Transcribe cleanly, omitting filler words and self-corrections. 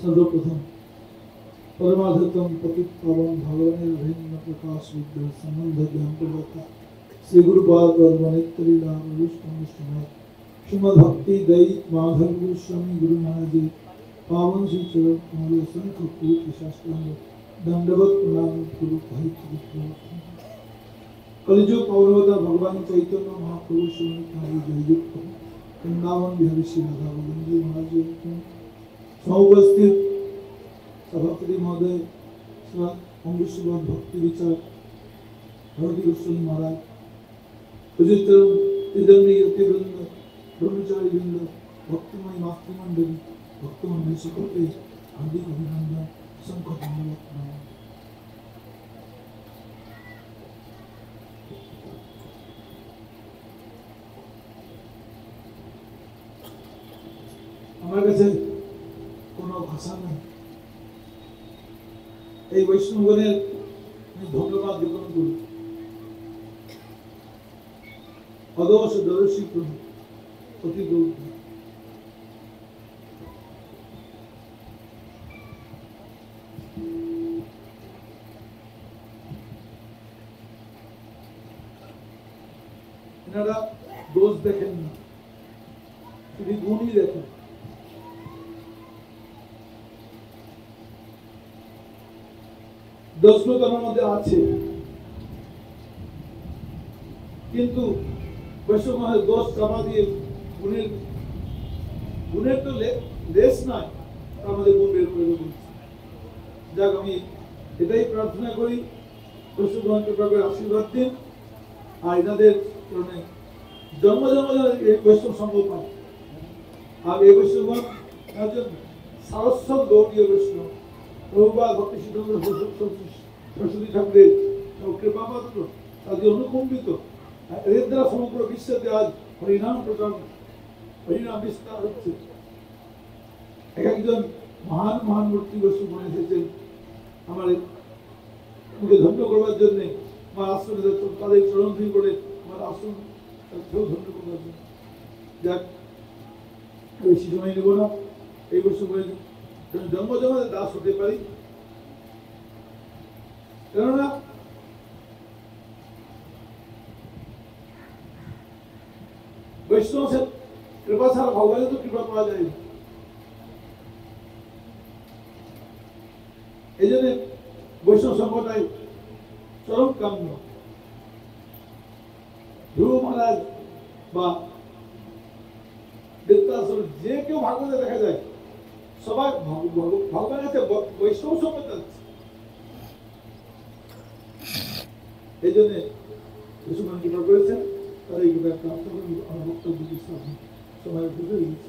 सर्वप्रथम परमाधतम पतित पावन भगवान भिन्न प्रकाश विद्या संबंध ज्ञान प्रदाता श्री गुरुपाद वनित्री राम विष्णु श्रीमद भक्ति दई माधव गोस्वामी गुरु महाराज जी पावन श्री चरण कमल शंख पूत शास्त्रांग दंडवत प्रणाम गुरु भाई कलिजुग पौरवता भगवान चैतन्य महाप्रभु श्री जय युक्त वृंदावन बिहारी श्री राधा गोविंद जी महाराज समुपस्थित सभापति महोदय अमृतसुभा भक्ति विचार भरती गोस्वामी महाराज पूजितम त्रिदंडी यतिवृंद ब्रह्मचारी वृंद भक्तिमय मातृमंडली भक्तमंडली सकते हार्दिक अभिनंदन शंख धन्यवाद प्रणाम। আমার কাছে কোনো ভাষা নেই এই বৈষ্ণবগণের ধন্যবাদ জ্ঞাপন করি। অদশ দর্শী অতি গৌর এনারা দোষ দেখেন না, শুধু গুণই দেখেন। দোষ তো তার মধ্যে আছে, কিন্তু বৈষ্ণবের দোষ চাপা দিয়ে গুণের তো লেশ নাই, তার মধ্যে গুণ বের করে দেবো। যাক, আমি এটাই প্রার্থনা করি বৈষ্ণব কৃপা করে আশীর্বাদ দিন, আর এনাদের কারণে জন্ম জন্ম এই বৈষ্ণব সম্ভব পায়। আর এই বৈষ্ণব সারস্বত গৌরীয় বৈষ্ণব প্রভুপাদ ভক্তি সিদ্ধান্ত সরস্বতী ঠাকুরের কৃপা পাত্র, তাদের অনুকম্পিত। এর দ্বারা সমগ্র বিশ্বতে আজ হরিনাম প্রচার, হরিনাম বিস্তার হচ্ছে। এক একজন মহান মহান মূর্তি বৈষ্ণব মনে এসেছেন আমার ধন্য করবার জন্যে, আমার আশ্রমে তাদের চরণ ধুই করে আমার আশ্রম ধন্য করবার জন্য। যাক, বেশি সময় নেব না, এই বৈষ্ণব জন্ম জন্মের দাস হতে পারি। কেননা বৈষ্ণব কৃপা ছাড়া ভগবানের তো কৃপা পাওয়া যায় না। এই জন্য বৈষ্ণব সম্প্রদায় চরম কাম্য। ধ্রুব মহারাজ বা বৃত্তাসুর যে কেউ ভাগবতে দেখা যায় সবাই ভগবানের কাছে বৈষ্ণব সম্প্রদায়। এই জন্য বৈষ্ণব কৃপা করেছেন, তার এই কৃপা প্রাপ্ত করে আমার বক্তব্য সময় বুঝে গেছে।